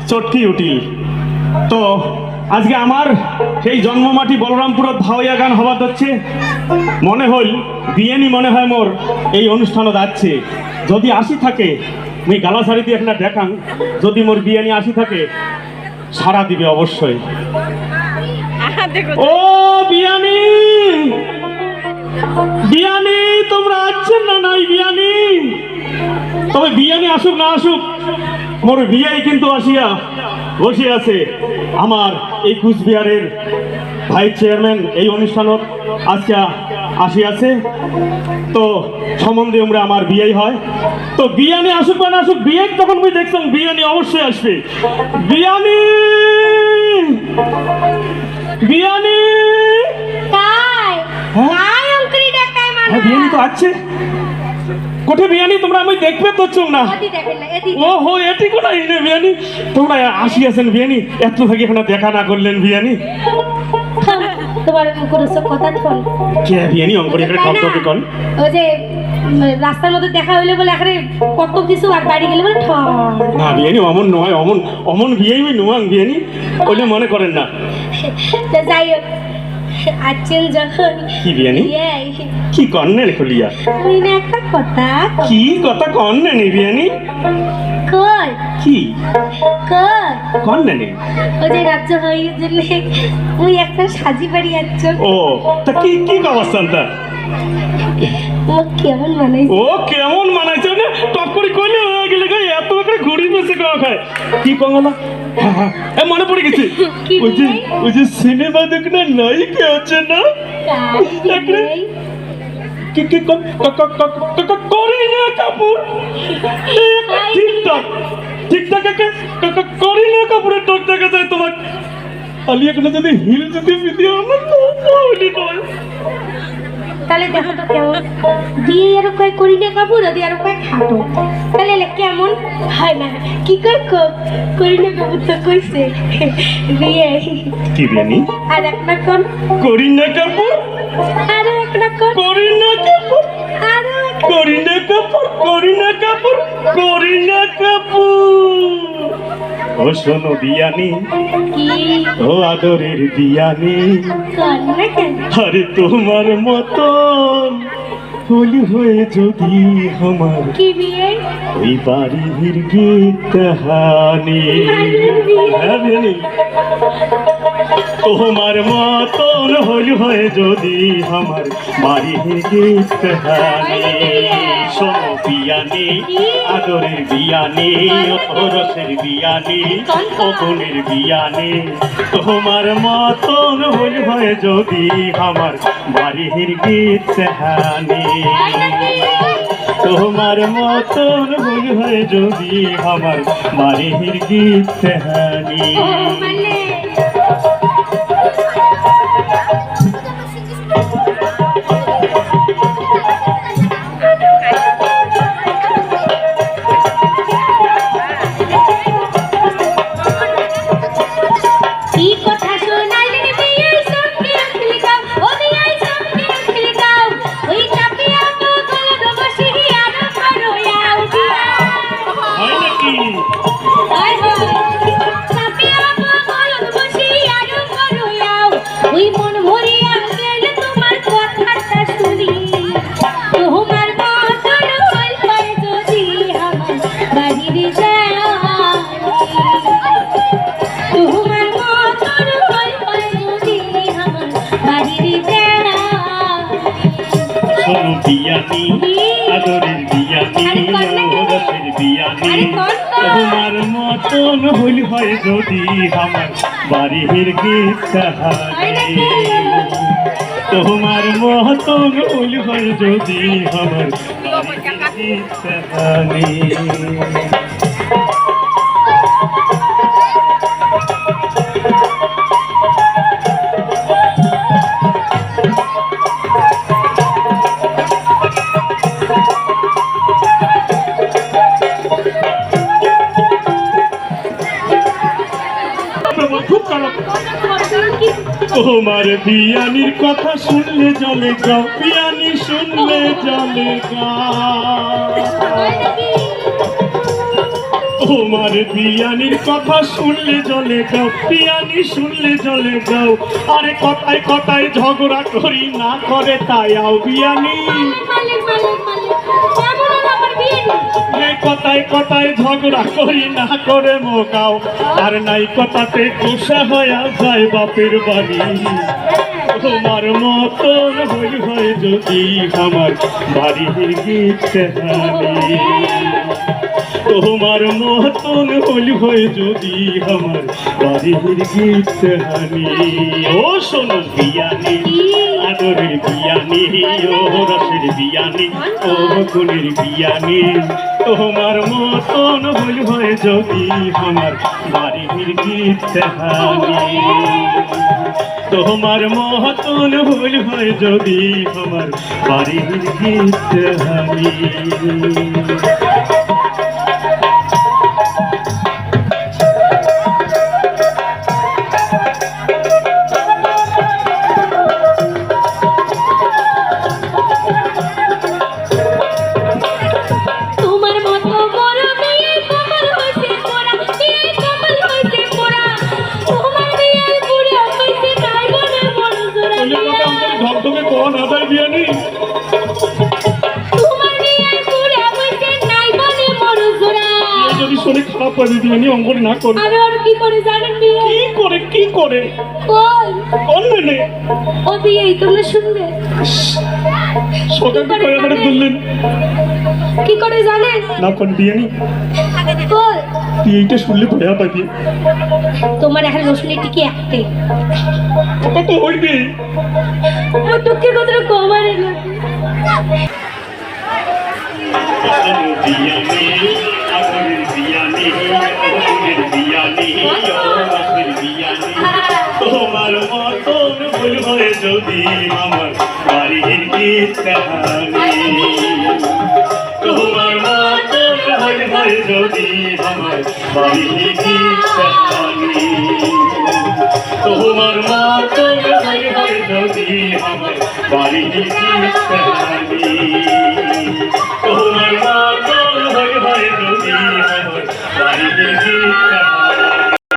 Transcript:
চটকি উঠিল তো আজকে আমার সেই জন্মমাটি বলরামপুরত ভাওয়া গান হবার হচ্ছে মনে হইল বিয়েনি মনে হয় মোর এই অনুষ্ঠানও যাচ্ছে যদি আসি থাকে মুই গালা শাড়ি দিয়ে একটা দেখাং যদি মোর বিয়েনি আসি থাকে সারা দিবে অবশ্যই। ও বিয়ানি বিয়ানি তোমরা আছেন না নাই বিয়ানি? তবে বিয়ানি আসুক না আসুক মোর বিয়াই কিন্তু আসিয়া বসে আছে আমার এই কুচবিহারের ভাইস চেয়ারম্যান এই অনুষ্ঠানত আজকে আসিয়াছে তো সম্বন্ধে আমরা আমার বিয়েই হয় তো বিয়ানি আসুক বা না আসুক বিয়ে তখন মুই দেখতাম বিয়ানি অবশ্যই আসবে। বিয়ানি বিয়ানি বিয়ানি তো আছে কোঠে বিয়ানি তোমরা আমি দেখবে তো চুম না ও হো এটি কোনা ইনে বিয়ানি তোমরা আসিয়াছেন বিয়ানি এত থাকি এখানে দেখা না করলেন বিয়ানি তোমার কোনো সব কথা থল কে বিয়ানি অঙ্করি এখানে টক টক কোন ওই যে রাস্তার মধ্যে দেখা হইলে বলে এখানে কত কিছু আর বাড়ি গেলে বলে ঠক না বিয়ানি অমন নয় অমন অমন বিয়েই নোয়াং বিয়ানি ওইলে মনে করেন না তো যাই হোক আছেন যখন কি বিয়ানি কি কন্নের খুলিয়া তুই না একটা কথা কি কথা কন্নে নি বিয়ানি কই কি কই কন্নে নি ওই যে রাজ্য হয়ে গেলে ওই একটা সাজি বাড়ি আছো ও তা কি কি অবস্থান তা ও কেমন মানাইছে ও কেমন মানাইছে না টপ করে কইলে হয়ে গেলে গায় এত করে ঘুরি বসে খায় কি কঙ্গলা এ মনে পড়ে গেছে ওই যে সিনেমা দেখনা নায়িকা আছে না কি কি করিনা কাপুর ঠিকঠাক ঠিকঠাক করিনা কাপুরের টক দেখা যায় তোমার আলিয়া কোনো যদি হিল যদি ভিডিও না তাহলে নয় তাহলে দেখো তো কেমন দিয়ে আর কয় করি না কাপড় দিয়ে আর কয় খাটো তাহলে কেমন হয় না কি করি না কাপড় তো কইছে বিয়ে কি বিয়ানি আর একটা কোন করি না কাপুর আর একটা কোন করি না কাপুর আর করি না কাপুর করি না কাপুর করি না কাপুর ও শোনো বিয়ানি কি ও আদরের বিয়ানি কোন না কেন আরে তোমার মতন হলি হয়ে যদি আমার কি বিয়ে ওই বাড়ির গীত কাহানি হ্যাঁ বিয়ানি তোমার মতন হলি হয়ে যদি আমার বাড়ির গীত কাহানি শোনো বিয়ানি আদরের বিয়ানি রসের বিয়ানি অগুনের বিয়ানি তোমার মতন হলি হয়ে যদি আমার বাড়ির গীত কাহানি তোমার মতন হলি হয়ে যদি আমার বাড়ির গীত কাহানি বিয়ানি আদরের বিয়ানি রসের বিয়ানি তোমার মতন হইল হয় যদি আমার বাড়ির গীত কাহানি তোমার মতন হইল হয় যদি আমার বাড়ির গীত কাহানি তোমার বিয়ানির কথা শুনলে জলে গাও বিয়ানি শুনলে জলে গাও তোমার বিয়ানির কথা শুনলে জলে গাও, বিয়ানি শুনলে জলে গাও। আরে কথায় কথায় ঝগড়া করি না করে তাই আও বিয়ানি। মালিক মালিক মালিক কেমন হলো আমার বিয়ে এই কথায় কথায় ঝগড়া করি না করে মোকাও। আর নাই কথাতে গোসা হয়ে যায় বাপের বাড়ি। তোমার মতন হই হয় যদি আমার বাড়ির গীতে হানি। তোমার মতন হই হয় যদি আমার বাড়ির গীতে হানি। ও শোনো বিয়ানি, আদরের বিয়ানি, ও রসের বিয়ানি, ও গুণের বিয়ানি। তোমার মতন হই হয় যদি আমার বাড়ির গীতে হানি। তোমার মতন ভুল হয় যদি আমার বাড়ির গীত হানি। তোমার মতো বড় বিয়ে কমল হইছে পোড়া, বিয়ে কমল হইছে পোড়া। তোমার বিয়ে পুরে হইছে নাই বলে বড় জোড়া বিয়া। ধকধকে কোন আদার বিয়ানি। তোমার বিয়ে পুরে হইছে নাই বলে বড় জোড়া। যদি শরীর খারাপ করে বিয়ানি অঙ্গন না করে আমি আর কি করে জানেন বিয়ে? কি করে কই কোন মেনে ও বিয়ে তোমরা শুনবে? সকাল করে করে বললেন কি করে জানেন? না কোন বিয়ানি। কই তুই এইটা শুনলে ভয়া পাবি। তোমার এখন রসুন টিকে একতে ওটা তো হইবে। আমার দুঃখের কথাটা কমারে না। বিয়ানি, আদরের বিয়ানি, গুণের বিয়ানি, ও রসের বিয়ানি। তোমার মতন ভুল হয় যদি আমার বাড়ির গীত হানি। তোমার মতন ভুল হয় যদি আমার বাড়ির গীত হানি। তোমার মতন ভুল হয় যদি আমার বাড়ির গীত হানি।